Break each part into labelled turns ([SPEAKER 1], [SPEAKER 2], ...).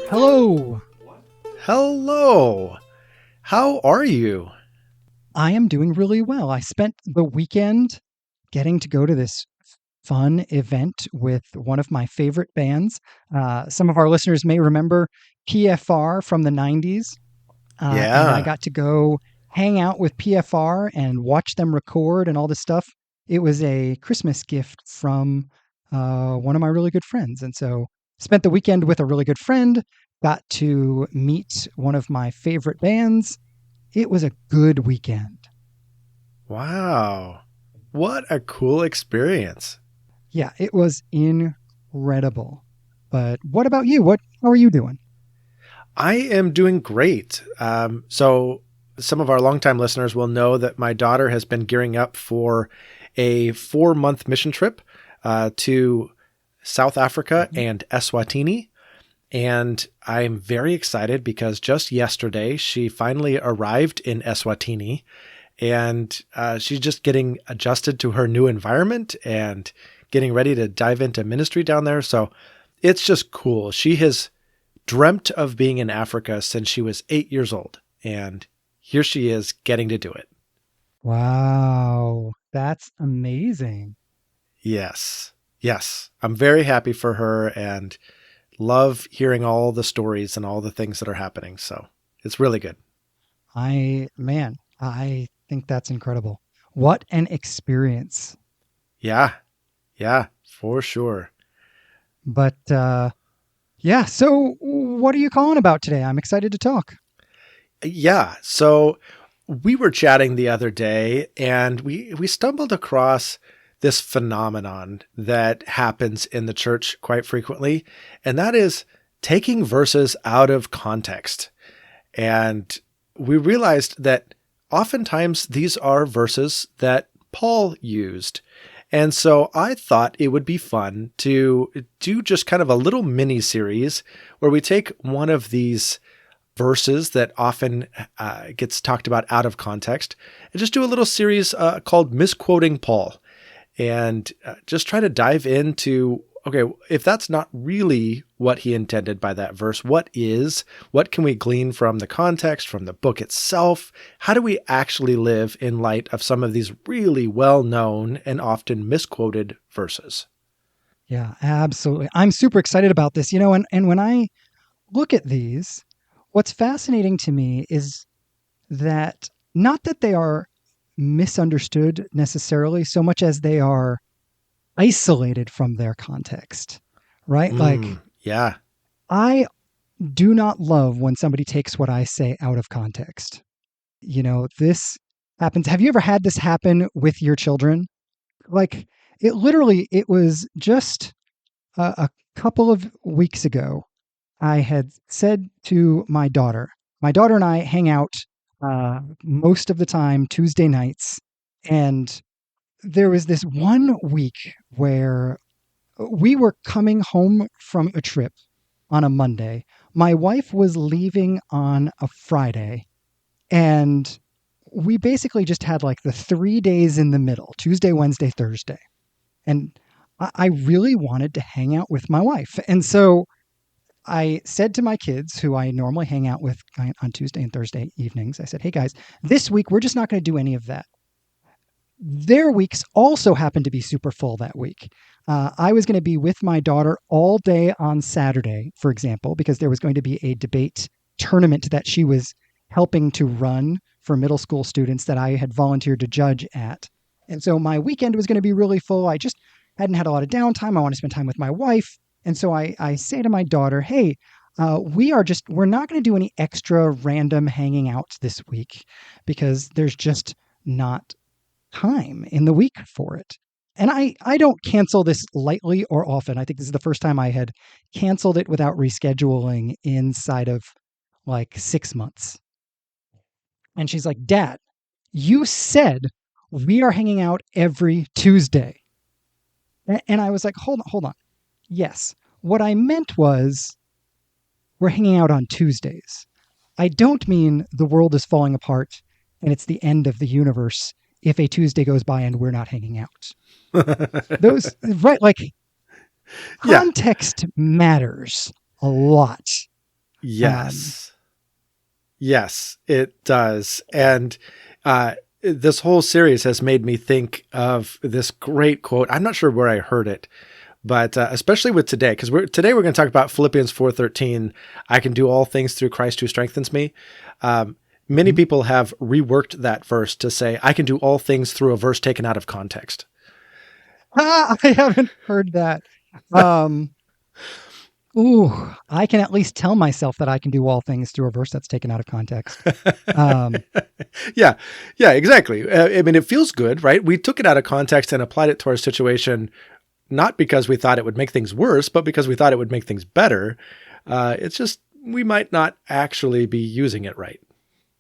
[SPEAKER 1] Hello.
[SPEAKER 2] Hello. How are you?
[SPEAKER 1] I am doing really well. I spent the weekend getting to go to this fun event with one of my favorite bands. Some of our listeners may remember PFR from the 90s, and I
[SPEAKER 2] Yeah.
[SPEAKER 1] got to go hang out with PFR and watch them record and all this stuff. It was a Christmas gift from one of my really good friends. And so spent the weekend with a really good friend, got to meet one of my favorite bands. It was a good weekend.
[SPEAKER 2] Wow. What a cool experience.
[SPEAKER 1] Yeah, it was incredible. But what about you? How are you doing?
[SPEAKER 2] I am doing great. So, some of our longtime listeners will know that my daughter has been gearing up for a 4-month mission trip to South Africa
[SPEAKER 1] Mhm.
[SPEAKER 2] and Eswatini. And I'm very excited because just yesterday she finally arrived in Eswatini, and she's just getting adjusted to her new environment and getting ready to dive into ministry down there. So it's just cool. She has dreamt of being in Africa since she was 8 years old, and here she is getting to do it.
[SPEAKER 1] Wow, that's amazing.
[SPEAKER 2] Yes. Yes. I'm very happy for her and love hearing all the stories and all the things that are happening. So it's really good.
[SPEAKER 1] I think that's incredible. What an experience.
[SPEAKER 2] Yeah. Yeah, for sure.
[SPEAKER 1] But yeah, so what are you calling about today? I'm excited to talk.
[SPEAKER 2] Yeah. So we were chatting the other day and we stumbled across this phenomenon that happens in the church quite frequently, and that is taking verses out of context. And we realized that oftentimes these are verses that Paul used. And so I thought it would be fun to do just kind of a little mini series where we take one of these verses that often gets talked about out of context and just do a little series called Misquoting Paul, and just try to dive into, okay, if that's not really what he intended by that verse, what can we glean from the context, from the book itself? How do we actually live in light of some of these really well known and often misquoted verses?
[SPEAKER 1] Yeah, absolutely. I'm super excited about this. And when I look at these, what's fascinating to me is that not that they are misunderstood necessarily so much as they are isolated from their context, right? Like,
[SPEAKER 2] Yeah.
[SPEAKER 1] I do not love when somebody takes what I say out of context. This happens. Have you ever had this happen with your children? Like, it was just a couple of weeks ago. I had said to my daughter and I hang out most of the time Tuesday nights. And there was this one week where we were coming home from a trip on a Monday. My wife was leaving on a Friday. And we basically just had like the 3 days in the middle, Tuesday, Wednesday, Thursday. And I really wanted to hang out with my wife. And so I said to my kids, who I normally hang out with on Tuesday and Thursday evenings, I said, hey guys, this week we're just not going to do any of that. Their weeks also happened to be super full that week. I was going to be with my daughter all day on Saturday, for example, because there was going to be a debate tournament that she was helping to run for middle school students that I had volunteered to judge at. And so my weekend was going to be really full. I just hadn't had a lot of downtime. I want to spend time with my wife. And so I say to my daughter, hey, we're not going to do any extra random hanging out this week because there's just not time in the week for it. And I don't cancel this lightly or often. I think this is the first time I had canceled it without rescheduling inside of like 6 months. And she's like, Dad, you said we are hanging out every Tuesday. And I was like, hold on. Yes. What I meant was we're hanging out on Tuesdays. I don't mean the world is falling apart and it's the end of the universe if a Tuesday goes by and we're not hanging out. Those, right? Like,
[SPEAKER 2] Yeah.
[SPEAKER 1] Context matters a lot. Um,
[SPEAKER 2] Yes. Yes, it does. And this whole series has made me think of this great quote. I'm not sure where I heard it, but especially with today, because today we're going to talk about Philippians 4:13. I can do all things through Christ who strengthens me. Many
[SPEAKER 1] mhm.
[SPEAKER 2] people have reworked that verse to say, I can do all things through a verse taken out of context.
[SPEAKER 1] I haven't heard that. Um, ooh, I can at least tell myself that I can do all things through a verse that's taken out of context. Um,
[SPEAKER 2] Yeah, yeah, exactly. I mean, it feels good, right? We took it out of context and applied it to our situation, not because we thought it would make things worse, but because we thought it would make things better. It's just we might not actually be using it right.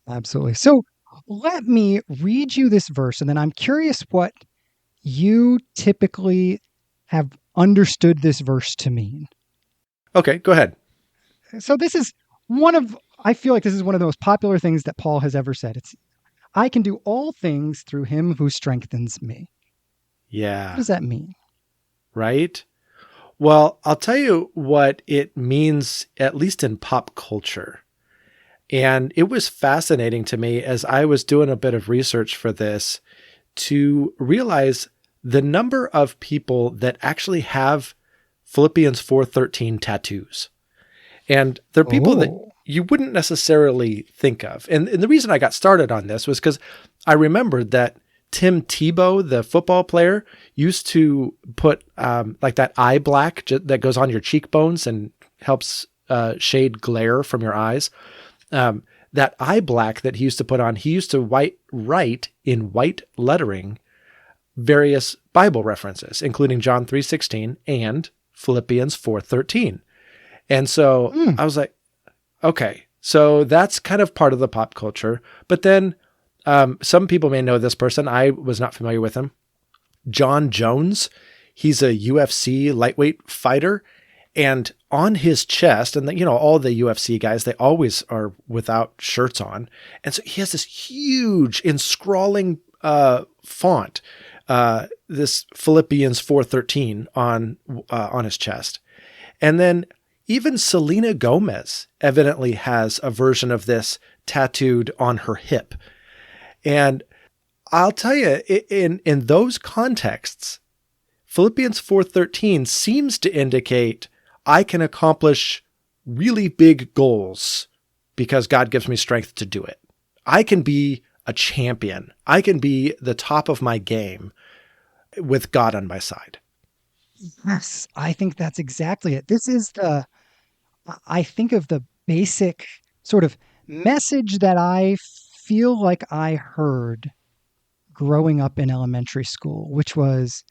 [SPEAKER 1] absolutely. So let me read you this verse, and then I'm curious what you typically have understood this verse to mean.
[SPEAKER 2] Okay, go ahead.
[SPEAKER 1] So this is I feel like this is one of the most popular things that Paul has ever said. It's, I can do all things through him who strengthens me. What
[SPEAKER 2] Yeah,
[SPEAKER 1] does that mean?
[SPEAKER 2] right? Well, I'll tell you what it means, at least in pop culture. And it was fascinating to me as I was doing a bit of research for this to realize the number of people that actually have Philippians 4:13 tattoos. And they're people that
[SPEAKER 1] Oh,
[SPEAKER 2] you wouldn't necessarily think of. And the reason I got started on this was because I remembered that Tim Tebow, the football player, used to put like that eye black that goes on your cheekbones and helps shade glare from your eyes. That eye black that he used to put on, he used to write in white lettering various Bible references, including John 3:16 and Philippians 4:13. And so
[SPEAKER 1] mm,
[SPEAKER 2] I was like, okay, so that's kind of part of the pop culture. But then some people may know this person. I was not familiar with him. John Jones. He's a UFC lightweight fighter. And on his chest, and all the UFC guys, they always are without shirts on. And so he has this huge, in scrawling font, this Philippians 4:13 on his chest. And then even Selena Gomez evidently has a version of this tattooed on her hip. And I'll tell you, in those contexts, Philippians 4:13 seems to indicate I can accomplish really big goals because God gives me strength to do it. I can be a champion. I can be the top of my game with God on my side.
[SPEAKER 1] yes, I think that's exactly it. This is I think of the basic sort of message that I feel like I heard growing up in elementary school, which was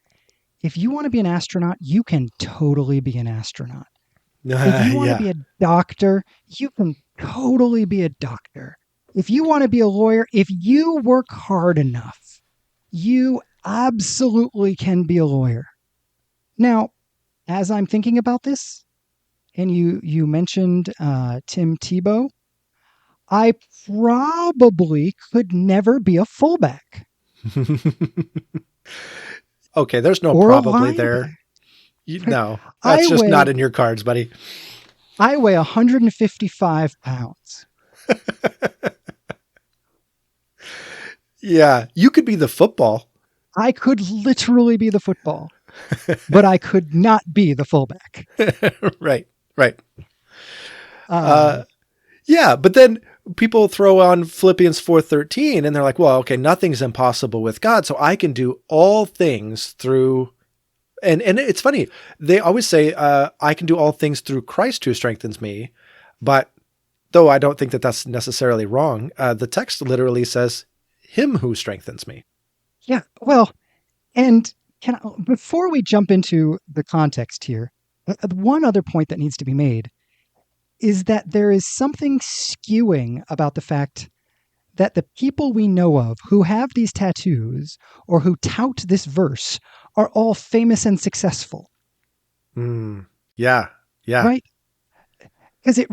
[SPEAKER 1] if you want to be an astronaut, you can totally be an astronaut. If you want to
[SPEAKER 2] Yeah.
[SPEAKER 1] be a doctor, you can totally be a doctor. If you want to be a lawyer, if you work hard enough, you absolutely can be a lawyer. Now, as I'm thinking about this, and you mentioned Tim Tebow, I probably could never be a fullback
[SPEAKER 2] Okay, there's no
[SPEAKER 1] or a
[SPEAKER 2] probably there.
[SPEAKER 1] linebacker.
[SPEAKER 2] No, that's
[SPEAKER 1] I
[SPEAKER 2] just not
[SPEAKER 1] weigh
[SPEAKER 2] in your cards, buddy.
[SPEAKER 1] I weigh 155 pounds.
[SPEAKER 2] Yeah, you could be the football.
[SPEAKER 1] I could literally be the football, but I could not be the fullback.
[SPEAKER 2] Right, right.
[SPEAKER 1] Um,
[SPEAKER 2] Yeah, but then people throw on Philippians 4:13 and they're like, well, okay, nothing's impossible with God, so I can do all things through and it's funny. They always say I can do all things through Christ who strengthens me, but though I don't think that that's necessarily wrong, the text literally says him who strengthens me.
[SPEAKER 1] yeah, well, and before we jump into the context here, one other point that needs to be made is that there is something skewing about the fact that the people we know of who have these tattoos or who tout this verse are all famous and successful,
[SPEAKER 2] Mm, yeah, yeah.
[SPEAKER 1] right? Because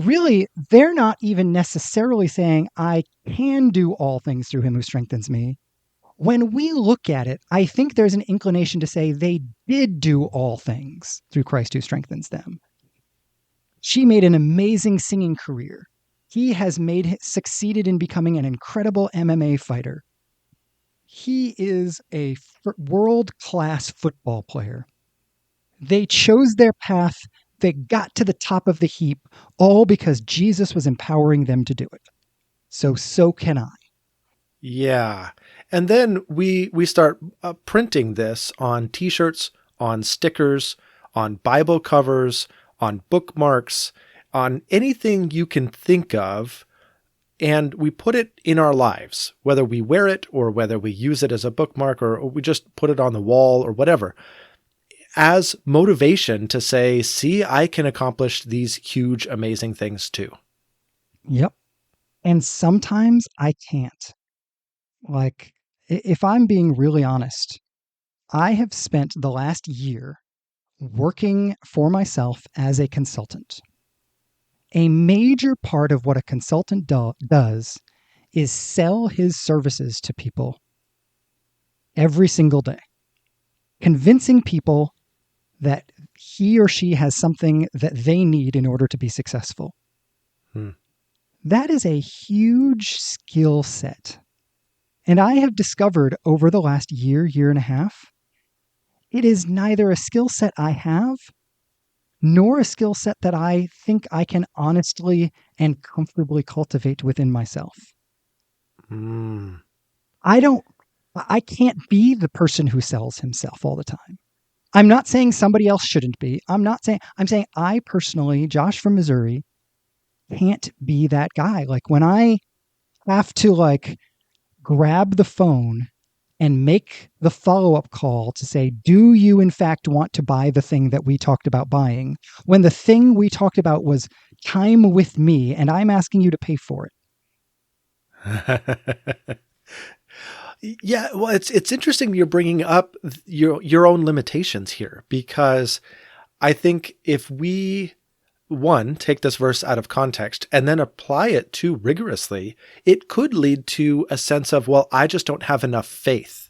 [SPEAKER 1] they're not even necessarily saying, I can do all things through him who strengthens me. When we look at it, I think there's an inclination to say they did do all things through Christ who strengthens them. She made an amazing singing career. He has succeeded in becoming an incredible MMA fighter. He is a world-class football player. They chose their path. They got to the top of the heap, all because Jesus was empowering them to do it. So can I.
[SPEAKER 2] Yeah. And then we start printing this on t-shirts, on stickers, on Bible covers, on bookmarks, on anything you can think of, and we put it in our lives, whether we wear it or whether we use it as a bookmark or we just put it on the wall or whatever, as motivation to say, see, I can accomplish these huge, amazing things too.
[SPEAKER 1] Yep. And sometimes I can't. Like, if I'm being really honest, I have spent the last year working for myself as a consultant. A major part of what a consultant does is sell his services to people every single day, convincing people that he or she has something that they need in order to be successful.
[SPEAKER 2] Hmm.
[SPEAKER 1] That is a huge skill set. And I have discovered over the last year and a half, it is neither a skill set I have nor a skill set that I think I can honestly and comfortably cultivate within myself.
[SPEAKER 2] Mm.
[SPEAKER 1] I don't, I can't be the person who sells himself all the time. I'm not saying somebody else shouldn't be. I'm saying I personally, Josh from Missouri, can't be that guy. Like when I have to grab the phone and make the follow-up call to say, do you in fact want to buy the thing that we talked about buying? When the thing we talked about was time with me and I'm asking you to pay for it.
[SPEAKER 2] Yeah, well, it's interesting you're bringing up your own limitations here, because I think if we one take this verse out of context and then apply it too rigorously, it could lead to a sense of, well, I just don't have enough faith.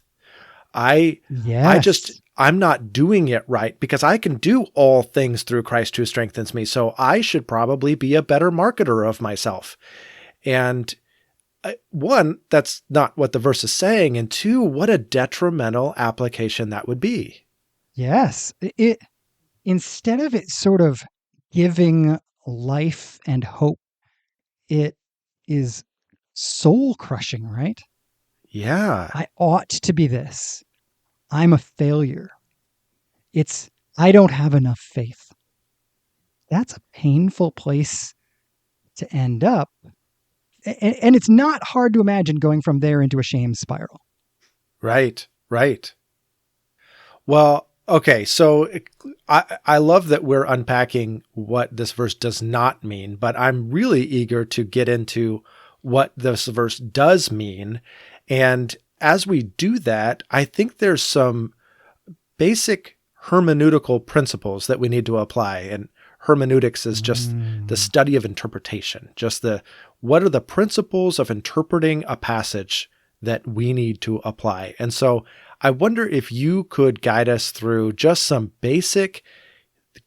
[SPEAKER 2] I I just
[SPEAKER 1] Yes.
[SPEAKER 2] I'm not doing it right because I can do all things through Christ who strengthens me. So I should probably be a better marketer of myself. And one, that's not what the verse is saying. And two, what a detrimental application that would be.
[SPEAKER 1] Yes. It instead of it sort of giving life and hope, it is soul crushing, right?
[SPEAKER 2] Yeah,
[SPEAKER 1] I ought to be this. I'm a failure. It's I don't have enough faith. That's a painful place to end up. And it's not hard to imagine going from there into a shame spiral.
[SPEAKER 2] right, right. Well, okay, so I love that we're unpacking what this verse does not mean, but I'm really eager to get into what this verse does mean. And as we do that, I think there's some basic hermeneutical principles that we need to apply. And hermeneutics is just the
[SPEAKER 1] Mm,
[SPEAKER 2] study of interpretation, just the what are the principles of interpreting a passage that we need to apply. And so I wonder if you could guide us through just some basic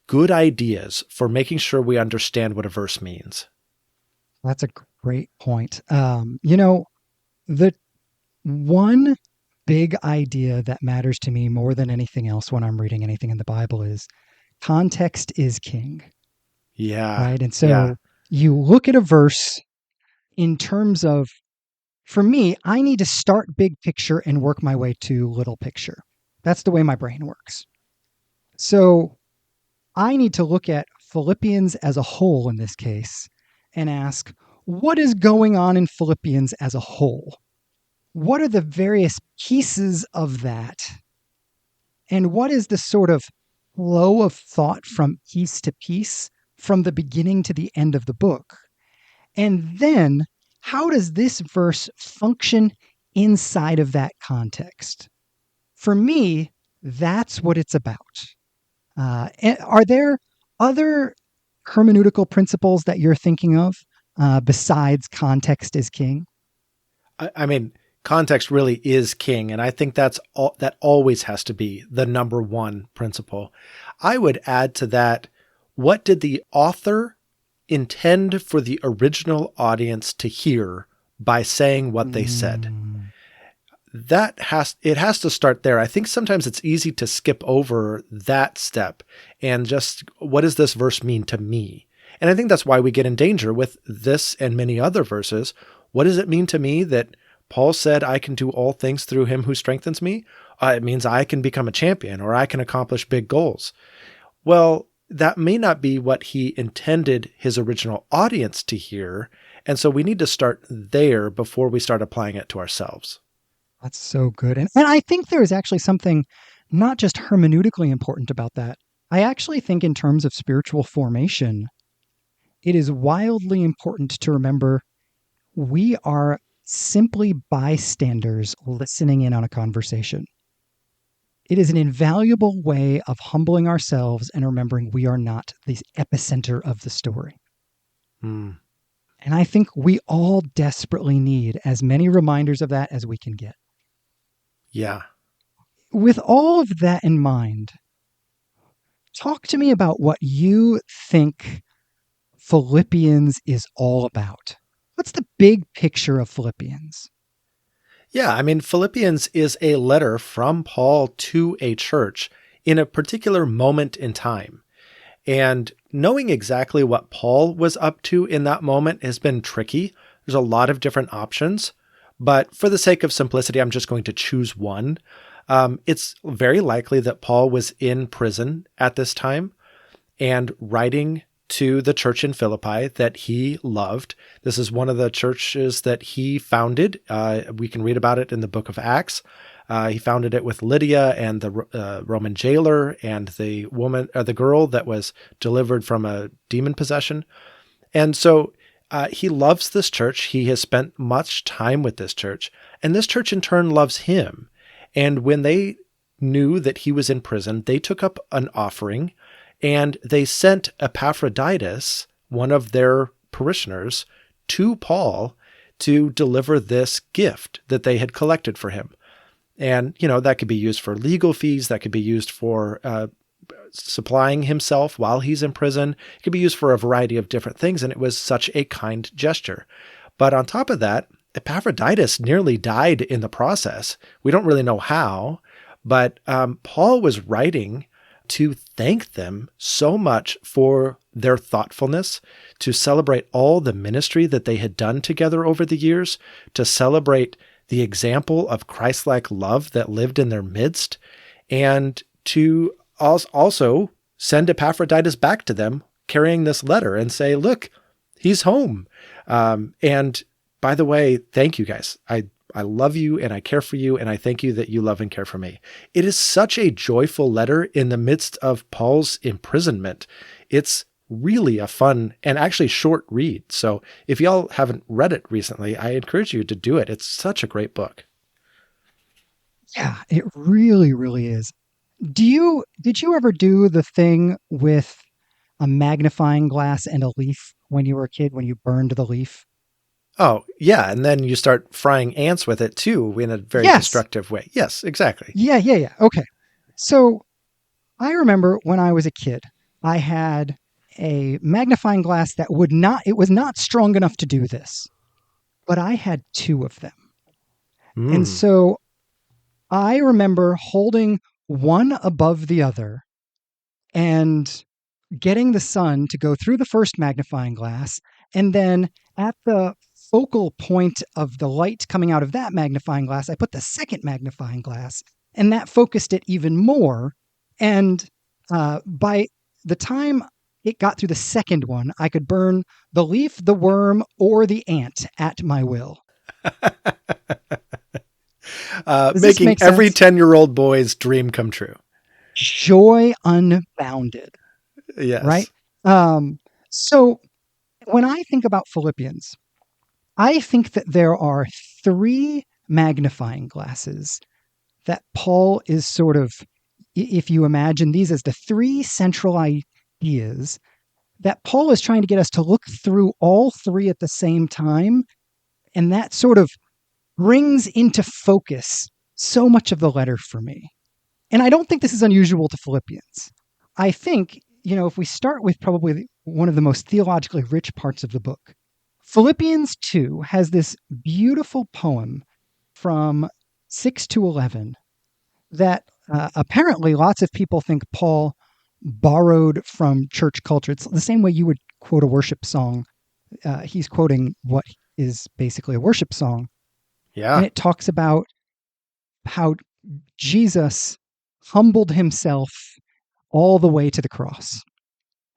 [SPEAKER 2] good ideas for making sure we understand what a verse means.
[SPEAKER 1] that's a great point. The one big idea that matters to me more than anything else when I'm reading anything in the Bible is context is king,
[SPEAKER 2] Yeah.
[SPEAKER 1] right? And
[SPEAKER 2] Yeah.
[SPEAKER 1] so you look at a verse in terms of, for me, I need to start big picture and work my way to little picture. That's the way my brain works. So I need to look at Philippians as a whole in this case and ask, what is going on in Philippians as a whole? What are the various pieces of that? And what is the sort of flow of thought from piece to piece from the beginning to the end of the book? And then how does this verse function inside of that context? For me, that's what it's about. Are there other hermeneutical principles that you're thinking of besides context is king?
[SPEAKER 2] I mean, context really is king. And I think that always has to be the number one principle. I would add to that, what did the author intend for the original audience to hear by saying what they said?
[SPEAKER 1] Mm,
[SPEAKER 2] It has to start there. I think sometimes it's easy to skip over that step and just, what does this verse mean to me? And I think that's why we get in danger with this and many other verses. What does it mean to me that Paul said I can do all things through him who strengthens me? It means I can become a champion, or I can accomplish big goals. Well, that may not be what he intended his original audience to hear. And so we need to start there before we start applying it to ourselves.
[SPEAKER 1] that's so good. And I think there is actually something not just hermeneutically important about that. I actually think, in terms of spiritual formation, it is wildly important to remember we are simply bystanders listening in on a conversation. It is an invaluable way of humbling ourselves and remembering we are not the epicenter of the story.
[SPEAKER 2] Hmm.
[SPEAKER 1] And I think we all desperately need as many reminders of that as we can get.
[SPEAKER 2] Yeah.
[SPEAKER 1] With all of that in mind, talk to me about what you think Philippians is all about. What's the big picture of Philippians?
[SPEAKER 2] Yeah. I mean, Philippians is a letter from Paul to a church in a particular moment in time. And knowing exactly what Paul was up to in that moment has been tricky. There's a lot of different options, but for the sake of simplicity, I'm just going to choose one. It's very likely that Paul was in prison at this time and writing to the church in Philippi that he loved. This is one of the churches that he founded. We can read about it in the book of Acts. He founded it with Lydia and the Roman jailer and the girl that was delivered from a demon possession. And so he loves this church. He has spent much time with this church, and this church in turn loves him. And when they knew that he was in prison, they took up an offering and they sent Epaphroditus, one of their parishioners, to Paul to deliver this gift that they had collected for him. And, that could be used for legal fees. That could be used for supplying himself while he's in prison. It could be used for a variety of different things. And it was such a kind gesture. But on top of that, Epaphroditus nearly died in the process. We don't really know how, but Paul was writing to thank them so much for their thoughtfulness, to celebrate all the ministry that they had done together over the years, to celebrate the example of Christ-like love that lived in their midst, and to also send Epaphroditus back to them carrying this letter and say, look, he's home. And by the way, thank you guys. I love you and I care for you, and I thank you that you love and care for me. It is such a joyful letter in the midst of Paul's imprisonment. It's really a fun and actually short read. So if y'all haven't read it recently, I encourage you to do it. It's such a great book.
[SPEAKER 1] Yeah, it really, really is. Did you ever do the thing with a magnifying glass and a leaf when you were a kid, when you burned the leaf?
[SPEAKER 2] Oh, yeah. And then you start frying ants with it too in a very
[SPEAKER 1] Yes.
[SPEAKER 2] destructive way. Yes, exactly.
[SPEAKER 1] Yeah. Okay. So I remember when I was a kid, I had a magnifying glass that it was not strong enough to do this, but I had two of them. And
[SPEAKER 2] Mm.
[SPEAKER 1] so I remember holding one above the other and getting the sun to go through the first magnifying glass. And then at the focal point of the light coming out of that magnifying glass, I put the second magnifying glass, and that focused it even more. And by the time it got through the second one, I could burn the leaf, the worm, or the ant at my will. Does this
[SPEAKER 2] Making
[SPEAKER 1] make
[SPEAKER 2] every
[SPEAKER 1] sense?
[SPEAKER 2] 10-year-old boy's dream come true.
[SPEAKER 1] Joy unbounded, right?
[SPEAKER 2] Yes.
[SPEAKER 1] Um, so when I think about Philippians, I think that there are three magnifying glasses that Paul is sort of, if you imagine these as the three central ideas, that Paul is trying to get us to look through all three at the same time. And that sort of brings into focus so much of the letter for me. And I don't think this is unusual to Philippians. I think, if we start with probably one of the most theologically rich parts of the book, Philippians 2 has this beautiful poem from 6 to 11 that apparently lots of people think Paul borrowed from church culture. It's the same way you would quote a worship song. He's quoting what is basically a worship song. And
[SPEAKER 2] Yeah.
[SPEAKER 1] it talks about how Jesus humbled himself all the way to the cross.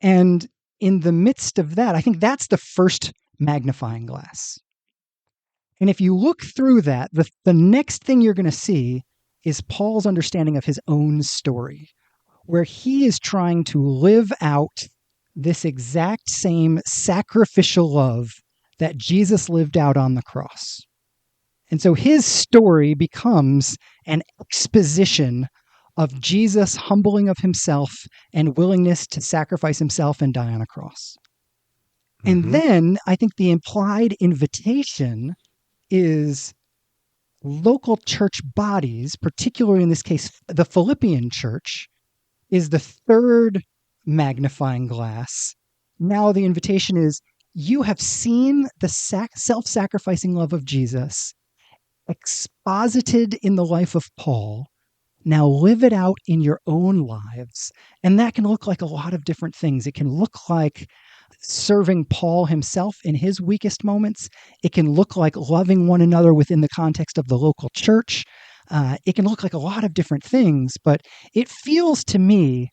[SPEAKER 1] And in the midst of that, I think that's the first magnifying glass. And if you look through that, the next thing you're going to see is Paul's understanding of his own story, where he is trying to live out this exact same sacrificial love that Jesus lived out on the cross. And so his story becomes an exposition of Jesus' humbling of himself and willingness to sacrifice himself and die on a cross. And
[SPEAKER 2] Mm-hmm.
[SPEAKER 1] then I think the implied invitation is local church bodies, particularly in this case, the Philippian church, is the third magnifying glass. Now the invitation is you have seen the self sacrificing love of Jesus exposited in the life of Paul. Now live it out in your own lives. And that can look like a lot of different things. It can look like serving Paul himself in his weakest moments. It can look like loving one another within the context of the local church. It can look like a lot of different things, but it feels to me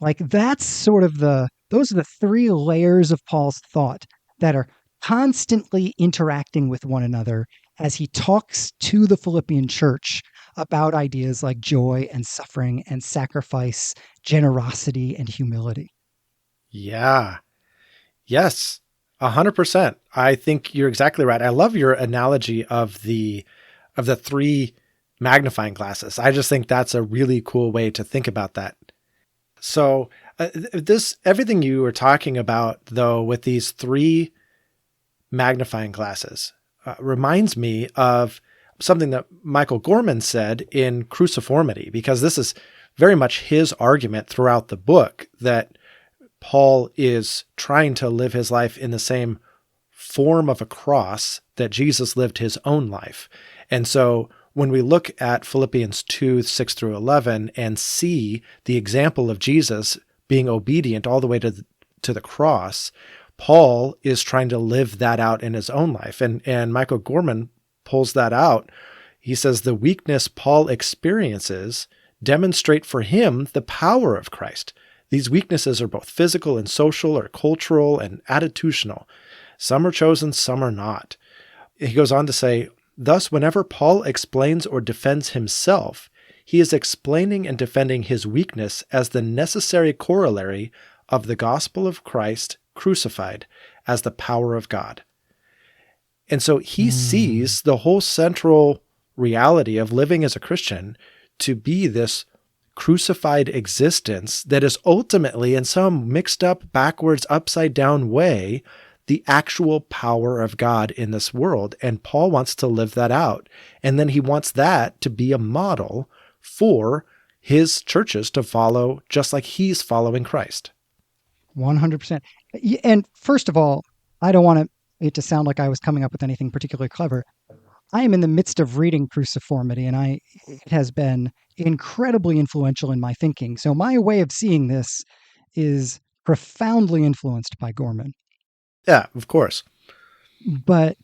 [SPEAKER 1] like that's sort of those are the three layers of Paul's thought that are constantly interacting with one another as he talks to the Philippian church about ideas like joy and suffering and sacrifice, generosity and humility.
[SPEAKER 2] Yeah. Yes. 100%. I think you're exactly right. I love your analogy of the three magnifying glasses. I just think that's a really cool way to think about that. So, this everything you were talking about though with these three magnifying glasses reminds me of something that Michael Gorman said in Cruciformity, because this is very much his argument throughout the book that Paul is trying to live his life in the same form of a cross that Jesus lived his own life. And so when we look at Philippians 2, 6 through 11 and see the example of Jesus being obedient all the way to the cross, Paul is trying to live that out in his own life. And Michael Gorman pulls that out. He says the weakness Paul experiences demonstrate for him the power of Christ. These weaknesses are both physical and social or cultural and attitudinal. Some are chosen, some are not. He goes on to say, thus, whenever Paul explains or defends himself, he is explaining and defending his weakness as the necessary corollary of the gospel of Christ crucified as the power of God. And so he sees the whole central reality of living as a Christian to be this crucified existence that is ultimately, in some mixed up, backwards, upside down way, the actual power of God in this world. And Paul wants to live that out. And then he wants that to be a model for his churches to follow, just like he's following Christ.
[SPEAKER 1] 100%. And first of all, I don't want it to sound like I was coming up with anything particularly clever. I am in the midst of reading Cruciformity, and it has been incredibly influential in my thinking. So my way of seeing this is profoundly influenced by Gorman.
[SPEAKER 2] Yeah, of course.
[SPEAKER 1] But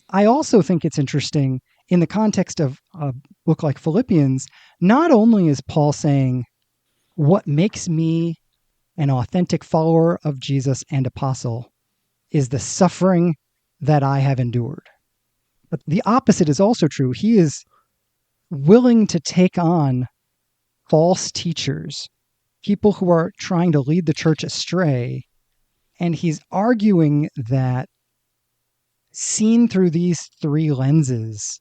[SPEAKER 1] I also think it's interesting in the context of a book like Philippians, not only is Paul saying, what makes me an authentic follower of Jesus and apostle is the suffering that I have endured. But the opposite is also true. He is willing to take on false teachers, people who are trying to lead the church astray. And he's arguing that seen through these three lenses,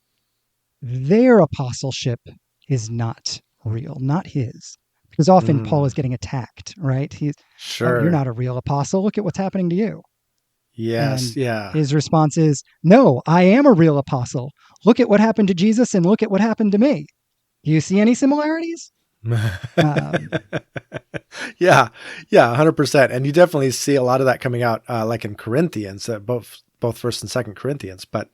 [SPEAKER 1] their apostleship is not real, not his. Because often Paul is getting attacked, right? Oh, you're
[SPEAKER 2] Sure.
[SPEAKER 1] not a real apostle. Look at what's happening to you.
[SPEAKER 2] Yes.
[SPEAKER 1] And
[SPEAKER 2] Yeah.
[SPEAKER 1] his response is, no, I am a real apostle. Look at what happened to Jesus and look at what happened to me. Do you see any similarities? Um,
[SPEAKER 2] Yeah. Yeah. 100%. And you definitely see a lot of that coming out, like in Corinthians, both first and second Corinthians. But,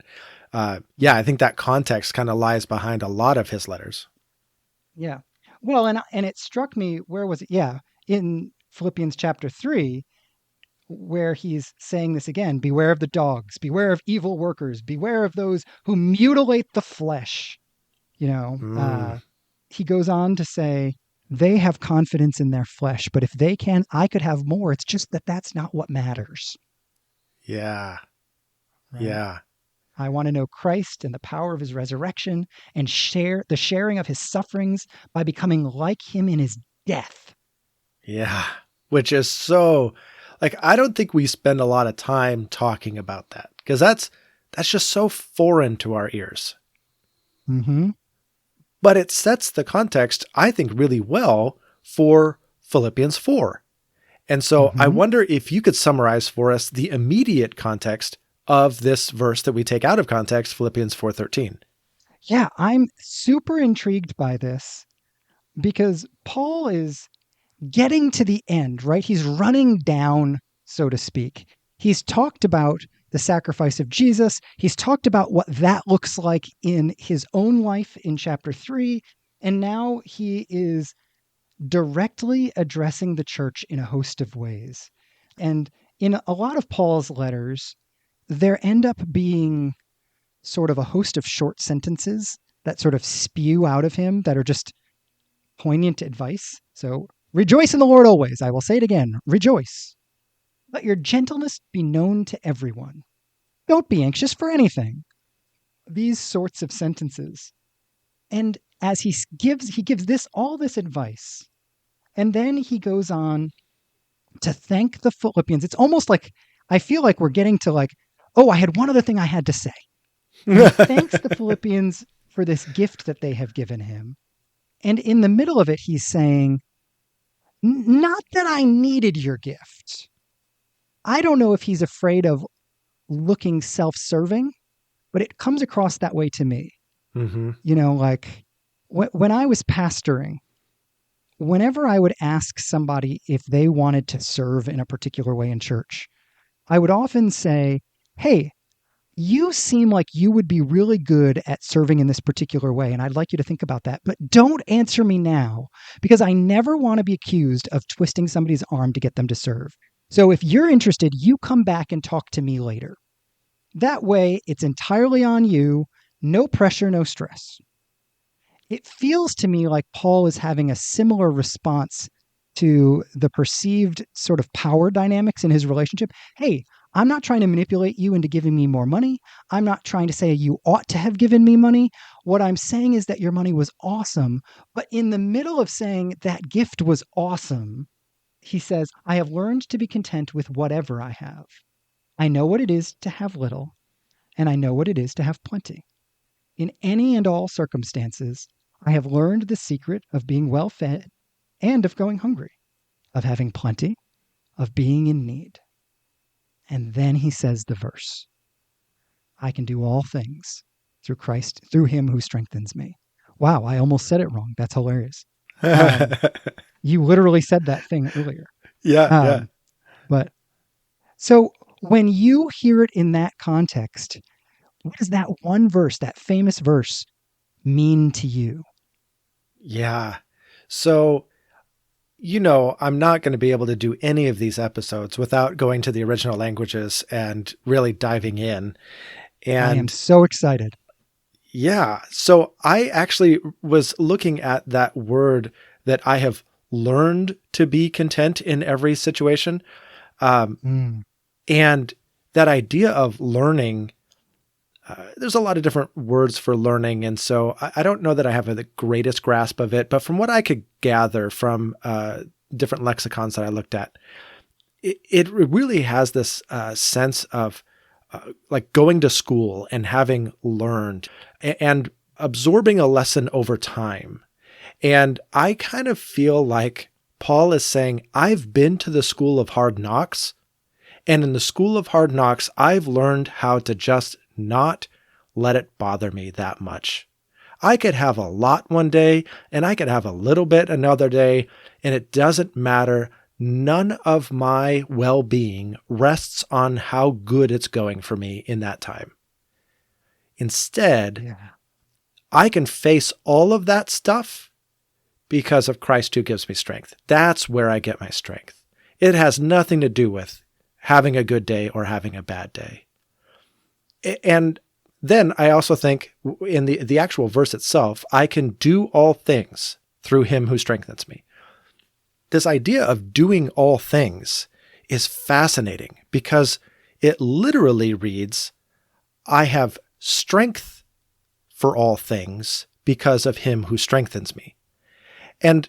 [SPEAKER 2] yeah, I think that context kind of lies behind a lot of his letters.
[SPEAKER 1] yeah. Well, and it struck me, where was it? Yeah, in Philippians chapter 3, where he's saying this again, beware of the dogs, beware of evil workers, beware of those who mutilate the flesh. You know,
[SPEAKER 2] Mm,
[SPEAKER 1] he goes on to say, they have confidence in their flesh, but if they can, I could have more. It's just that that's not what matters,
[SPEAKER 2] yeah.
[SPEAKER 1] right?
[SPEAKER 2] Yeah.
[SPEAKER 1] I want to know Christ and the power of his resurrection and share the sharing of his sufferings by becoming like him in his death.
[SPEAKER 2] Yeah. Which is so, like, I don't think we spend a lot of time talking about that because that's just so foreign to our ears.
[SPEAKER 1] Mm-hmm.
[SPEAKER 2] But it sets the context, I think, really well for Philippians 4. And so I
[SPEAKER 1] Mm-hmm.
[SPEAKER 2] wonder if you could summarize for us the immediate context of this verse that we take out of context, Philippians 4:13.
[SPEAKER 1] Yeah, I'm super intrigued by this because Paul is getting to the end, right? He's running down, so to speak. He's talked about the sacrifice of Jesus. He's talked about what that looks like in his own life in chapter 3. And now he is directly addressing the church in a host of ways. And in a lot of Paul's letters, there end up being sort of a host of short sentences that sort of spew out of him that are just poignant advice. So, rejoice in the Lord always. I will say it again, rejoice. Let your gentleness be known to everyone. Don't be anxious for anything. These sorts of sentences. And as he gives this all this advice, and then he goes on to thank the Philippians. It's almost like I feel like we're getting to like, oh, I had one other thing I had to say. And he thanks the Philippians for this gift that they have given him. And in the middle of it, he's saying, not that I needed your gift. I don't know if he's afraid of looking self serving, but it comes across that way to me.
[SPEAKER 2] Mm-hmm.
[SPEAKER 1] You know, like when I was pastoring, whenever I would ask somebody if they wanted to serve in a particular way in church, I would often say, hey, you seem like you would be really good at serving in this particular way. And I'd like you to think about that. But don't answer me now because I never want to be accused of twisting somebody's arm to get them to serve. So if you're interested, you come back and talk to me later. That way, it's entirely on you. No pressure, no stress. It feels to me like Paul is having a similar response to the perceived sort of power dynamics in his relationship. Hey, I'm not trying to manipulate you into giving me more money. I'm not trying to say you ought to have given me money. What I'm saying is that your money was awesome. But in the middle of saying that gift was awesome, he says, I have learned to be content with whatever I have. I know what it is to have little, and I know what it is to have plenty. In any and all circumstances, I have learned the secret of being well fed and of going hungry, of having plenty, of being in need. And then he says the verse, I can do all things through Christ, through him who strengthens me. Wow, I almost said it wrong. That's hilarious. You literally said that thing earlier.
[SPEAKER 2] Yeah. Yeah.
[SPEAKER 1] Um, but so when you hear it in that context, what does that one verse, that famous verse, mean to you?
[SPEAKER 2] Yeah. So, I'm not going to be able to do any of these episodes without going to the original languages and really diving in.
[SPEAKER 1] I am
[SPEAKER 2] And
[SPEAKER 1] so excited.
[SPEAKER 2] yeah, so I actually was looking at that word that I have learned to be content in every situation. Um,
[SPEAKER 1] Mm,
[SPEAKER 2] and that idea of learning, there's a lot of different words for learning. And so I don't know that I have the greatest grasp of it, but from what I could gather from different lexicons that I looked at, it really has this sense of like going to school and having learned and absorbing a lesson over time. And I kind of feel like Paul is saying, I've been to the school of hard knocks And in the school of hard knocks, I've learned how to just not let it bother me that much. I could have a lot one day and I could have a little bit another day, and it doesn't matter. None of my well-being rests on how good it's going for me in that time. Instead,
[SPEAKER 1] Yeah.
[SPEAKER 2] I can face all of that stuff because of Christ who gives me strength. That's where I get my strength. It has nothing to do with having a good day or having a bad day. And then I also think in the actual verse itself, I can do all things through him who strengthens me. This idea of doing all things is fascinating because it literally reads, I have strength for all things because of him who strengthens me. And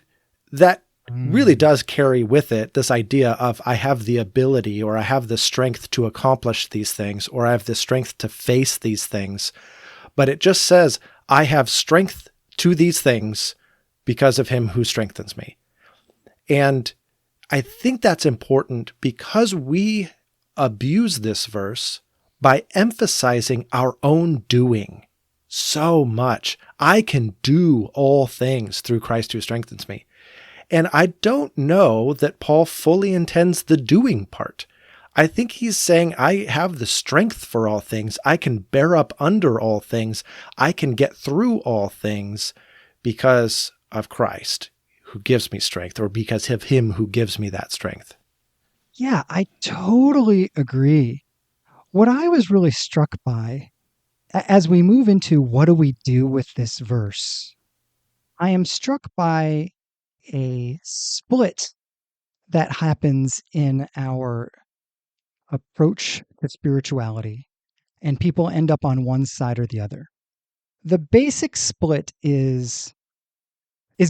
[SPEAKER 2] that really does carry with it this idea of I have the ability or I have the strength to accomplish these things or I have the strength to face these things. But it just says I have strength to these things because of him who strengthens me. And I think that's important because we abuse this verse by emphasizing our own doing so much. I can do all things through Christ who strengthens me. And I don't know that Paul fully intends the doing part. I think he's saying, I have the strength for all things. I can bear up under all things. I can get through all things because of Christ who gives me strength, or because of him who gives me that strength.
[SPEAKER 1] Yeah, I totally agree. What I was really struck by as we move into what do we do with this verse, I am struck by a split that happens in our approach to spirituality, and people end up on one side or the other. The basic split is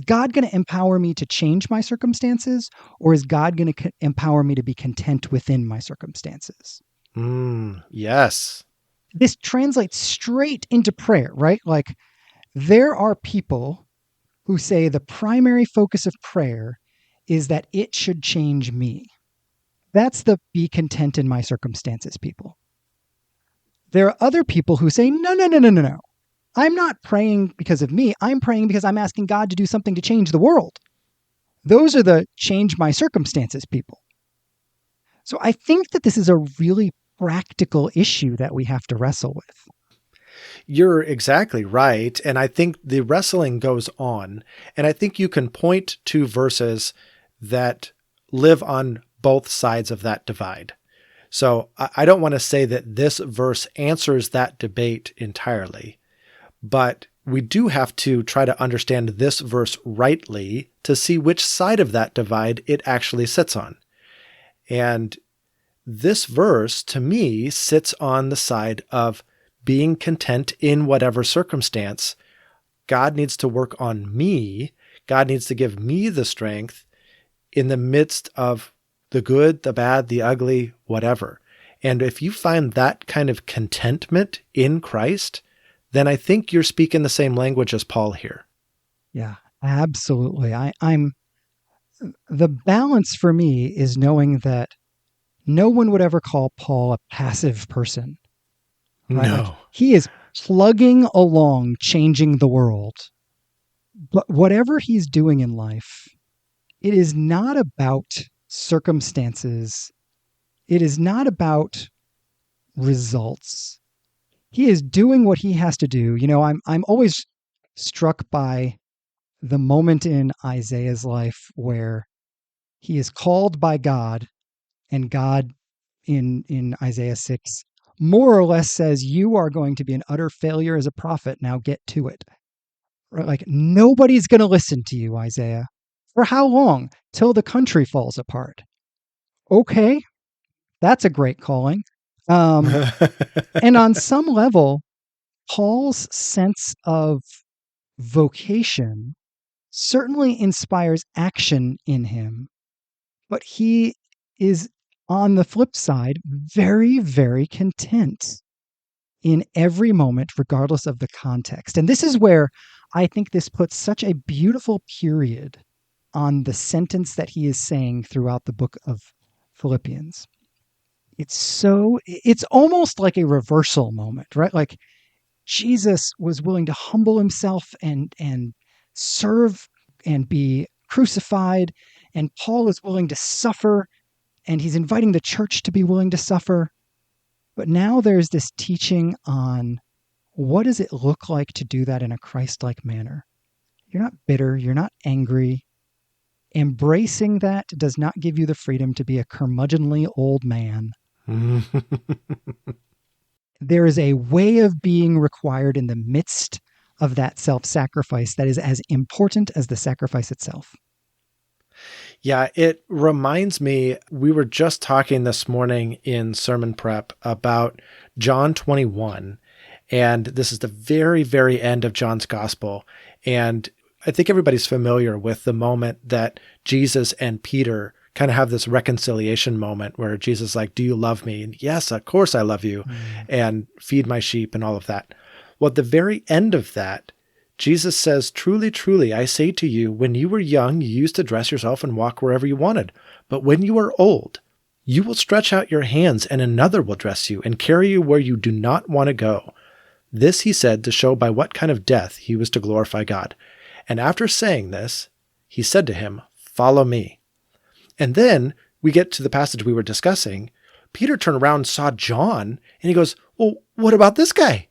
[SPEAKER 1] God going to empower me to change my circumstances, or is God going to empower me to be content within my circumstances?
[SPEAKER 2] Yes.
[SPEAKER 1] This translates straight into prayer, right? Like, there are people who say the primary focus of prayer is that it should change me. That's the be content in my circumstances people. There are other people who say, no, no, no, no, no, no. I'm not praying because of me. I'm praying because I'm asking God to do something to change the world. Those are the change my circumstances people. So I think that this is a really practical issue that we have to wrestle with.
[SPEAKER 2] You're exactly right. And I think the wrestling goes on. And I think you can point to verses that live on both sides of that divide. So I don't want to say that this verse answers that debate entirely, but we do have to try to understand this verse rightly to see which side of that divide it actually sits on. And this verse, to me, sits on the side of being content in whatever circumstance. God needs to work on me. God needs to give me the strength in the midst of the good, the bad, the ugly, whatever. And if you find that kind of contentment in Christ, then I think you're speaking the same language as Paul here.
[SPEAKER 1] Yeah, absolutely. I'm the balance for me is knowing that no one would ever call Paul a passive person, right? Like,
[SPEAKER 2] No.
[SPEAKER 1] he is plugging along, changing the world. But whatever he's doing in life, it is not about circumstances. It is not about results. He is doing what he has to do. You know, I'm always struck by the moment in Isaiah's life where he is called by God, and God in Isaiah 6 more or less says, you are going to be an utter failure as a prophet. Now get to it. Right? Like, nobody's going to listen to you, Isaiah. For how long? Till the country falls apart. Okay, that's a great calling. And on some level, Paul's sense of vocation certainly inspires action in him, but he is, on the flip side, very, very content in every moment, regardless of the context. And this is where I think this puts such a beautiful period on the sentence that he is saying throughout the book of Philippians. it's almost like a reversal moment, right? Like Jesus was willing to humble himself and serve and be crucified, and Paul is willing to suffer, and he's inviting the church to be willing to suffer. But now there's this teaching on what does it look like to do that in a Christ-like manner. You're not bitter, you're not angry. Embracing that does not give you the freedom to be a curmudgeonly old man. There is a way of being required in the midst of that self-sacrifice that is as important as the sacrifice itself.
[SPEAKER 2] Yeah, it reminds me, we were just talking this morning in sermon prep about John 21, and this is the very, very end of John's gospel. And I think everybody's familiar with the moment that Jesus and Peter kind of have this reconciliation moment where Jesus is like, do you love me? And yes, of course I love you, and feed my sheep and all of that. Well, at the very end of that, Jesus says, truly, truly, I say to you, when you were young, you used to dress yourself and walk wherever you wanted. But when you are old, you will stretch out your hands and another will dress you and carry you where you do not want to go. This he said to show by what kind of death he was to glorify God. And after saying this, he said to him, follow me. And then we get to the passage we were discussing. Peter turned around and saw John and he goes, well, what about this guy?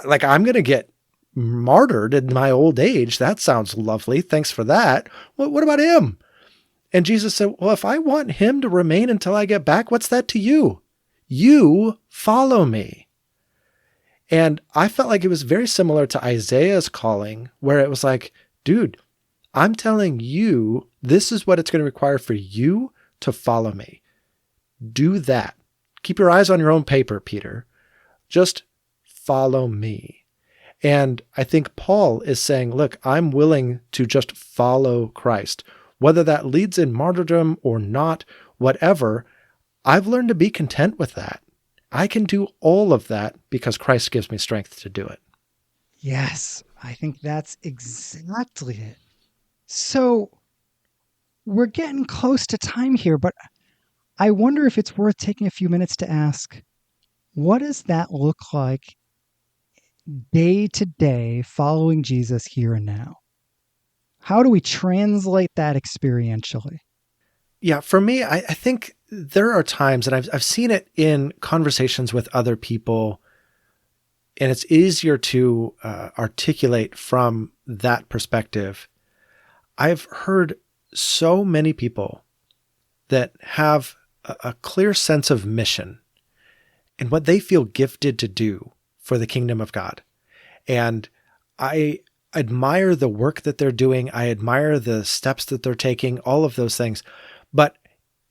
[SPEAKER 2] Like, I'm going to get martyred in my old age. That sounds lovely. Thanks for that. What about him? And Jesus said, well, if I want him to remain until I get back, what's that to you? You follow me. And I felt like it was very similar to Isaiah's calling, where it was like, dude, I'm telling you, this is what it's going to require for you to follow me. Do that. Keep your eyes on your own paper, Peter. Just follow me. And I think Paul is saying, look, I'm willing to just follow Christ. Whether that leads in martyrdom or not, whatever, I've learned to be content with that. I can do all of that because Christ gives me strength to do it.
[SPEAKER 1] Yes, I think that's exactly it. So we're getting close to time here, but I wonder if it's worth taking a few minutes to ask, what does that look like day to day following Jesus here and now? How do we translate that experientially?
[SPEAKER 2] Yeah, for me, I think there are times, and I've seen it in conversations with other people, and it's easier to articulate from that perspective. I've heard so many people that have a clear sense of mission and what they feel gifted to do for the kingdom of God. And I admire the work that they're doing. I admire the steps that they're taking, all of those things. But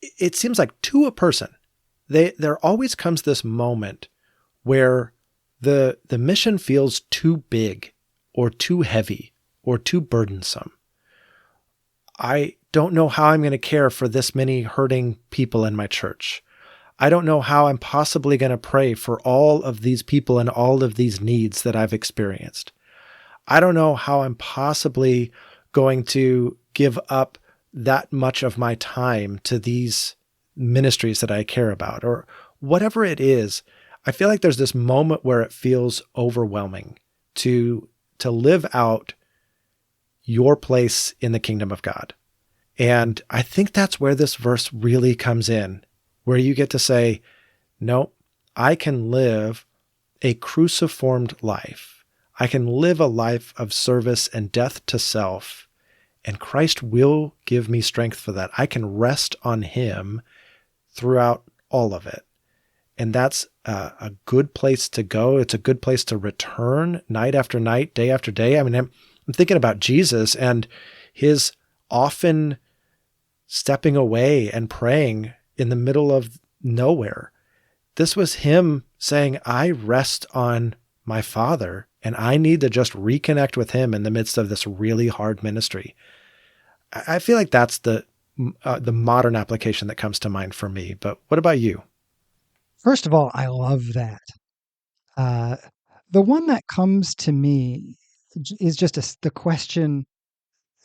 [SPEAKER 2] it seems like to a person, there always comes this moment where the mission feels too big or too heavy or too burdensome. I don't know how I'm going to care for this many hurting people in my church. I don't know how I'm possibly going to pray for all of these people and all of these needs that I've experienced. I don't know how I'm possibly going to give up that much of my time to these ministries that I care about, or whatever it is. I feel like there's this moment where it feels overwhelming to live out your place in the kingdom of God. And I think that's where this verse really comes in, where you get to say, no, I can live a cruciformed life. I can live a life of service and death to self, and Christ will give me strength for that. I can rest on him throughout all of it. And that's a good place to go. It's a good place to return night after night, day after day. I mean, I'm thinking about Jesus and his often stepping away and praying in the middle of nowhere. This was him saying, I rest on my Father and I need to just reconnect with him in the midst of this really hard ministry. I feel like that's the modern application that comes to mind for me. But what about you?
[SPEAKER 1] First of all, I love that. Uh, the one that comes to me is just the question,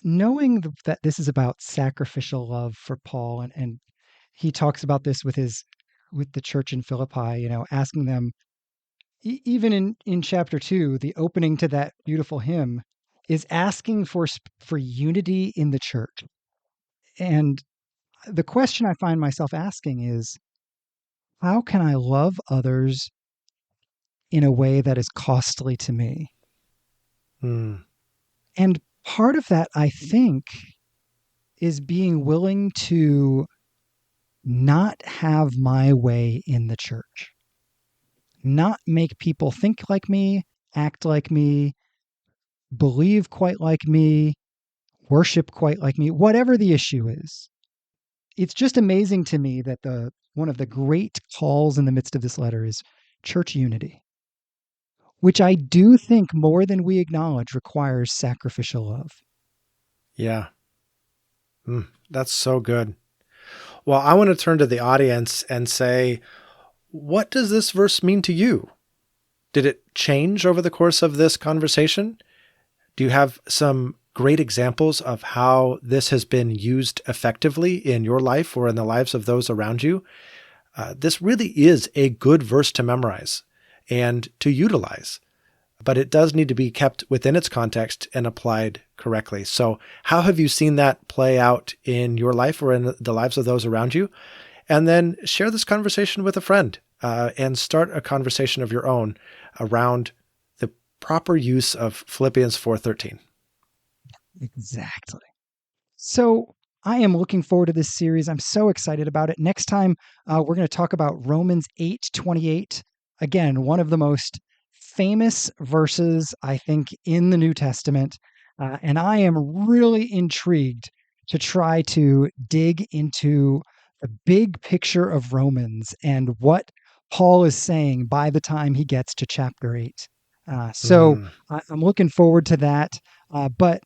[SPEAKER 1] knowing that this is about sacrificial love for Paul, and he talks about this with his with the church in Philippi, asking them, even in chapter 2, the opening to that beautiful hymn is asking for unity in the church. And the question I find myself asking is, how can I love others in a way that is costly to me?
[SPEAKER 2] Mm,
[SPEAKER 1] And part of that, I think, is being willing to not have my way in the church, not make people think like me, act like me, believe quite like me, worship quite like me, whatever the issue is. It's just amazing to me that the one of the great calls in the midst of this letter is church unity, which I do think more than we acknowledge requires sacrificial love.
[SPEAKER 2] yeah. That's so good. Well, I want to turn to the audience and say, what does this verse mean to you? Did it change over the course of this conversation? Do you have some great examples of how this has been used effectively in your life or in the lives of those around you? This really is a good verse to memorize and to utilize, but it does need to be kept within its context and applied correctly. So how have you seen that play out in your life or in the lives of those around you? And then share this conversation with a friend and start a conversation of your own around the proper use of Philippians 4:13.
[SPEAKER 1] Exactly. So I am looking forward to this series. I'm so excited about it. Next time, we're going to talk about Romans 8:28. Again, one of the most famous verses, I think, in the New Testament. And I am really intrigued to try to dig into the big picture of Romans and what Paul is saying by the time he gets to chapter 8. So
[SPEAKER 2] Mm.
[SPEAKER 1] I'm looking forward to that. But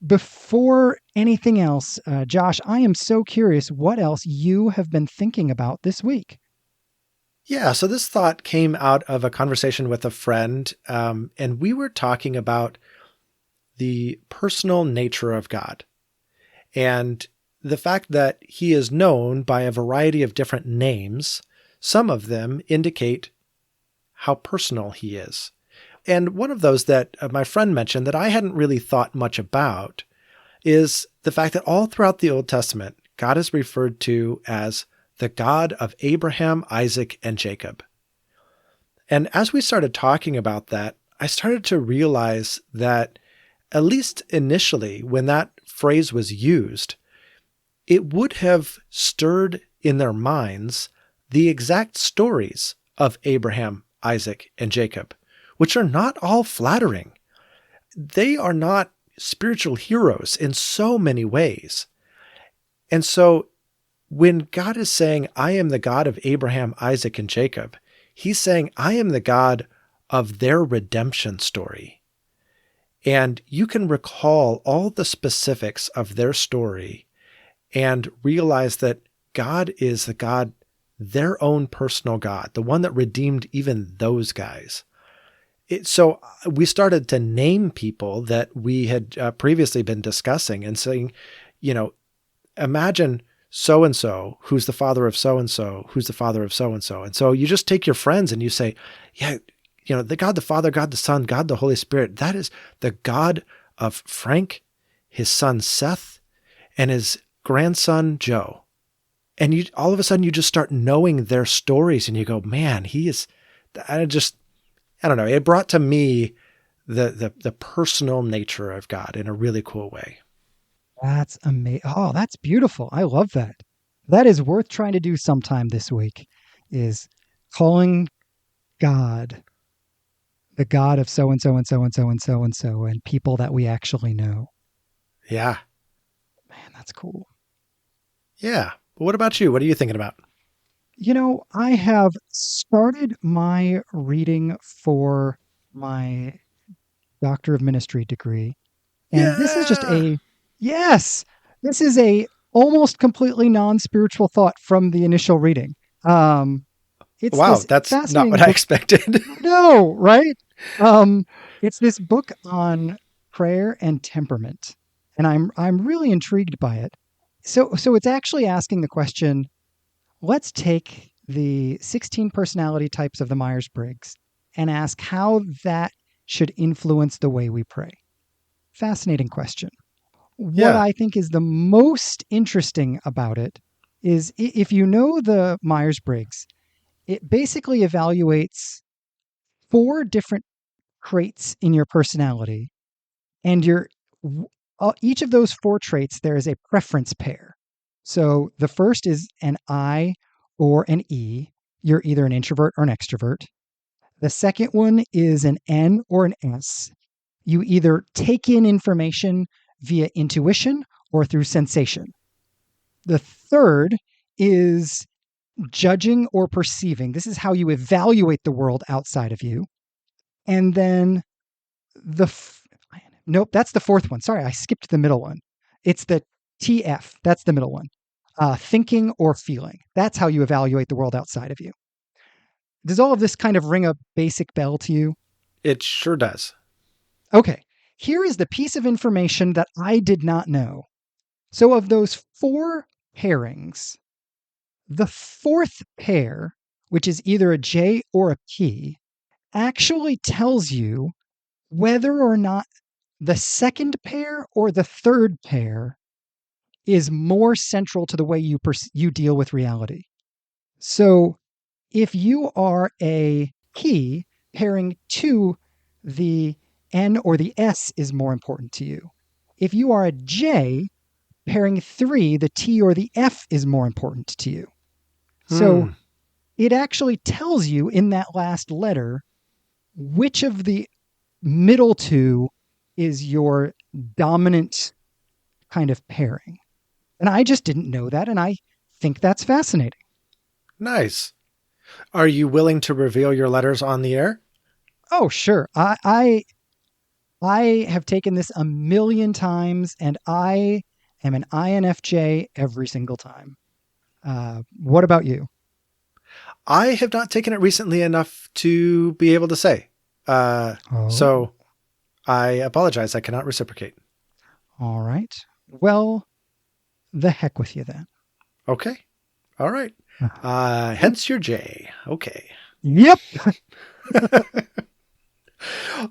[SPEAKER 1] before anything else, Josh, I am so curious what else you have been thinking about this week.
[SPEAKER 2] Yeah, so this thought came out of a conversation with a friend, and we were talking about the personal nature of God and the fact that he is known by a variety of different names. Some of them indicate how personal he is. And one of those that my friend mentioned that I hadn't really thought much about is the fact that all throughout the Old Testament, God is referred to as the God of Abraham, Isaac, and Jacob. And as we started talking about that, I started to realize that, at least initially, when that phrase was used, it would have stirred in their minds the exact stories of Abraham, Isaac, and Jacob, which are not all flattering. They are not spiritual heroes in so many ways. And so when God is saying, I am the God of Abraham, Isaac, and Jacob, he's saying, I am the God of their redemption story. And you can recall all the specifics of their story and realize that God is the God, their own personal God, the one that redeemed even those guys. So we started to name people that we had previously been discussing and saying, you know, imagine so and so, who's the father of so and so, who's the father of so and so. And so you just take your friends and you say, yeah, the God the Father, God the Son, God the Holy Spirit, that is the God of Frank, his son Seth, and his grandson Joe. And you all of a sudden you just start knowing their stories and you go, man, I don't know. It brought to me the personal nature of God in a really cool way.
[SPEAKER 1] That's amazing. Oh, that's beautiful. I love that. That is worth trying to do sometime this week, is calling God the God of so and so and so and so and so and so and people that we actually know.
[SPEAKER 2] Yeah.
[SPEAKER 1] Man, that's cool.
[SPEAKER 2] Yeah. But what about you? What are you thinking about?
[SPEAKER 1] I have started my reading for my Doctor of Ministry degree. And this is just
[SPEAKER 2] Yeah.
[SPEAKER 1] yes, this is a almost completely non-spiritual thought from the initial reading. Um, it's
[SPEAKER 2] Wow.
[SPEAKER 1] this
[SPEAKER 2] That's not what
[SPEAKER 1] fascinating
[SPEAKER 2] I
[SPEAKER 1] book.
[SPEAKER 2] expected.
[SPEAKER 1] No, right? Um, it's this book on prayer and temperament, and I'm really intrigued by it. So it's actually asking the question, let's take the 16 personality types of the Myers-Briggs and ask how that should influence the way we pray. Fascinating question. What
[SPEAKER 2] Yeah.
[SPEAKER 1] I think is the most interesting about it is if you know the Myers-Briggs, it basically evaluates four different traits in your personality, and each of those four traits, there is a preference pair. So the first is an I or an E. You're either an introvert or an extrovert. The second one is an N or an S. You either take in information via intuition or through sensation. The third is judging or perceiving. This is how you evaluate the world outside of you. And then the nope, that's the fourth one. Sorry, I skipped the middle one. It's the TF. That's the middle one. Thinking or feeling. That's how you evaluate the world outside of you. Does all of this kind of ring a basic bell to you?
[SPEAKER 2] It sure does.
[SPEAKER 1] Okay, here is the piece of information that I did not know. So, of those four pairings, the fourth pair, which is either a J or a P, actually tells you whether or not the second pair or the third pair is more central to the way you deal with reality. So if you are a P, pairing two, the N or the S is more important to you. If you are a J, pairing three, the T or the F is more important to you. So
[SPEAKER 2] Hmm.
[SPEAKER 1] it actually tells you in that last letter which of the middle two is your dominant kind of pairing. And I just didn't know that. And I think that's fascinating.
[SPEAKER 2] Nice. Are you willing to reveal your letters on the air?
[SPEAKER 1] Oh, sure. I have taken this a million times and I am an INFJ every single time. What about you?
[SPEAKER 2] I have not taken it recently enough to be able to say.
[SPEAKER 1] Oh,
[SPEAKER 2] So I apologize. I cannot reciprocate.
[SPEAKER 1] all right. Well, the heck with you then.
[SPEAKER 2] Okay. All right.
[SPEAKER 1] Hmm.
[SPEAKER 2] Hence your J. Okay.
[SPEAKER 1] Yep.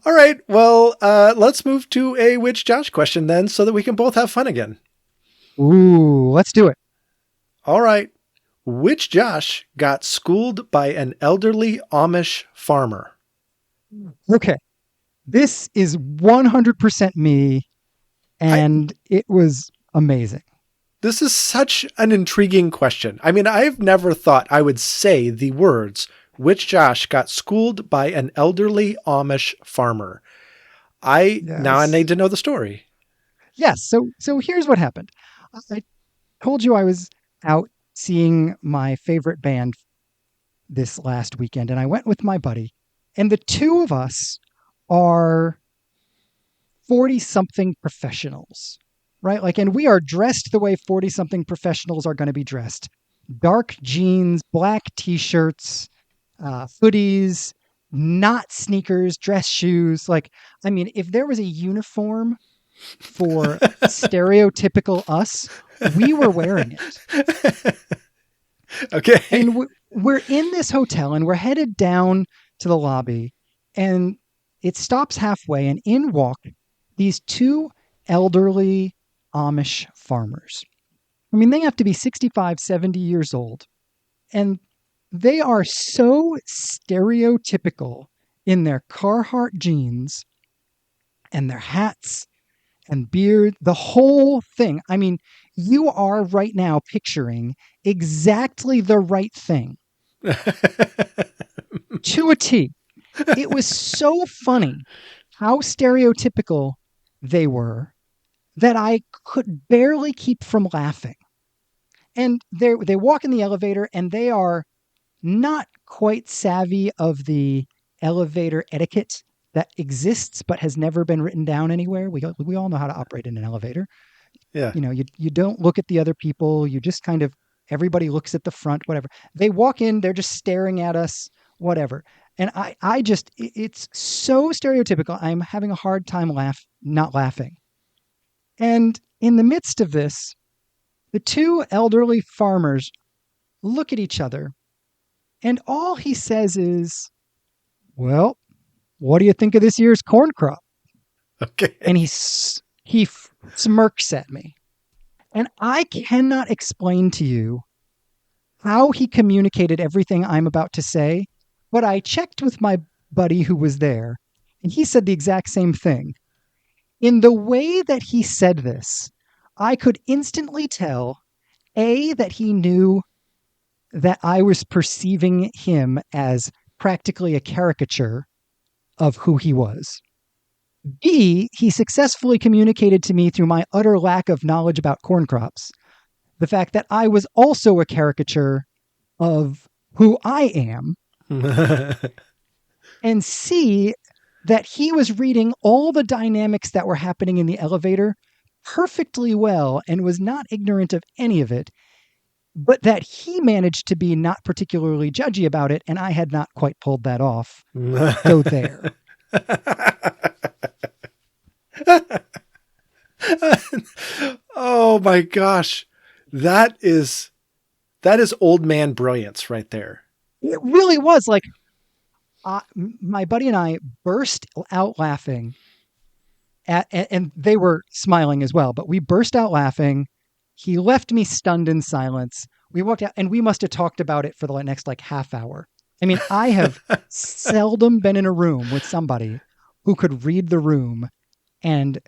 [SPEAKER 2] All right. Well, let's move to a Which Josh question then so that we can both have fun again.
[SPEAKER 1] Ooh, let's do it.
[SPEAKER 2] All right. Which Josh got schooled by an elderly Amish farmer?
[SPEAKER 1] Okay. This is 100% me,
[SPEAKER 2] I
[SPEAKER 1] and it was amazing.
[SPEAKER 2] This is such an intriguing question. I mean, I've never thought I would say the words, which Josh got schooled by an elderly Amish farmer. I now I
[SPEAKER 1] Yes.
[SPEAKER 2] need to know the story.
[SPEAKER 1] Yes. So here's what happened. I told you I was out seeing my favorite band this last weekend, and I went with my buddy, and the two of us are 40 something professionals, right? Like, and we are dressed the way 40 something professionals are going to be dressed: dark jeans, black t shirts, hoodies, not sneakers, dress shoes. Like, I mean, if there was a uniform for stereotypical us, we were wearing it.
[SPEAKER 2] Okay.
[SPEAKER 1] And we're in this hotel and we're headed down to the lobby, and it stops halfway, and in walk these two elderly Amish farmers. I mean, they have to be 65, 70 years old, and they are so stereotypical in their Carhartt jeans and their hats and beard, the whole thing. I mean, you are right now picturing exactly the right thing to a T. It was so funny how stereotypical they were that I could barely keep from laughing. And they walk in the elevator and they are not quite savvy of the elevator etiquette that exists but has never been written down anywhere. We all know how to operate in an elevator.
[SPEAKER 2] Yeah.
[SPEAKER 1] You know, you don't look at the other people. You just kind of, everybody looks at the front, whatever. They walk in, they're just staring at us, whatever. And I just, it's so stereotypical. I'm having a hard time not laughing. And in the midst of this, the two elderly farmers look at each other And all he says is, well, what do you think of this year's corn crop?
[SPEAKER 2] Okay.
[SPEAKER 1] And he smirks at me. And I cannot explain to you how he communicated everything I'm about to say, but I checked with my buddy who was there, and he said the exact same thing. In the way that he said this, I could instantly tell, A, that he knew that I was perceiving him as practically a caricature of who he was. B, he successfully communicated to me through my utter lack of knowledge about corn crops the fact that I was also a caricature of who I am. And C, that he was reading all the dynamics that were happening in the elevator perfectly well and was not ignorant of any of it, but that he managed to be not particularly judgy about it, and I had not quite pulled that off. So there.
[SPEAKER 2] Oh my gosh. That is old man brilliance right there.
[SPEAKER 1] It really was like my buddy and I burst out laughing and they were smiling as well, but we burst out laughing. He left me stunned in silence. We walked out and we must have talked about it for the next like half hour. I mean, I have seldom been in a room with somebody who could read the room and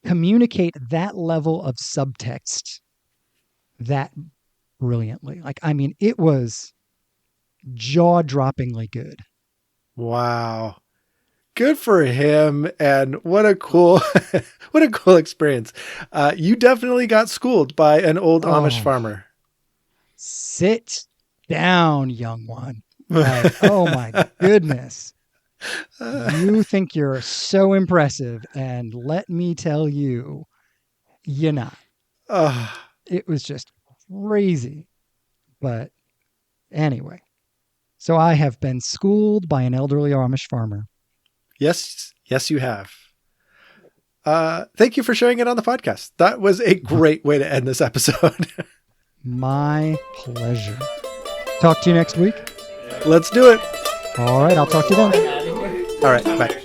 [SPEAKER 1] communicate that level of subtext that brilliantly. Like, I mean, it was jaw-droppingly good.
[SPEAKER 2] Wow. Good for him. And what a cool, what a cool experience. You definitely got schooled by an old Amish farmer.
[SPEAKER 1] Sit down, young one. Like, oh my goodness. You think you're so impressive. And let me tell you, you're not. It was just crazy. But anyway, so I have been schooled by an elderly Amish farmer.
[SPEAKER 2] Yes, you have. Thank you for sharing it on the podcast. That was a great way to end this episode.
[SPEAKER 1] My pleasure. Talk to you next week.
[SPEAKER 2] Let's do it.
[SPEAKER 1] All right, I'll talk to you then.
[SPEAKER 2] All right, bye.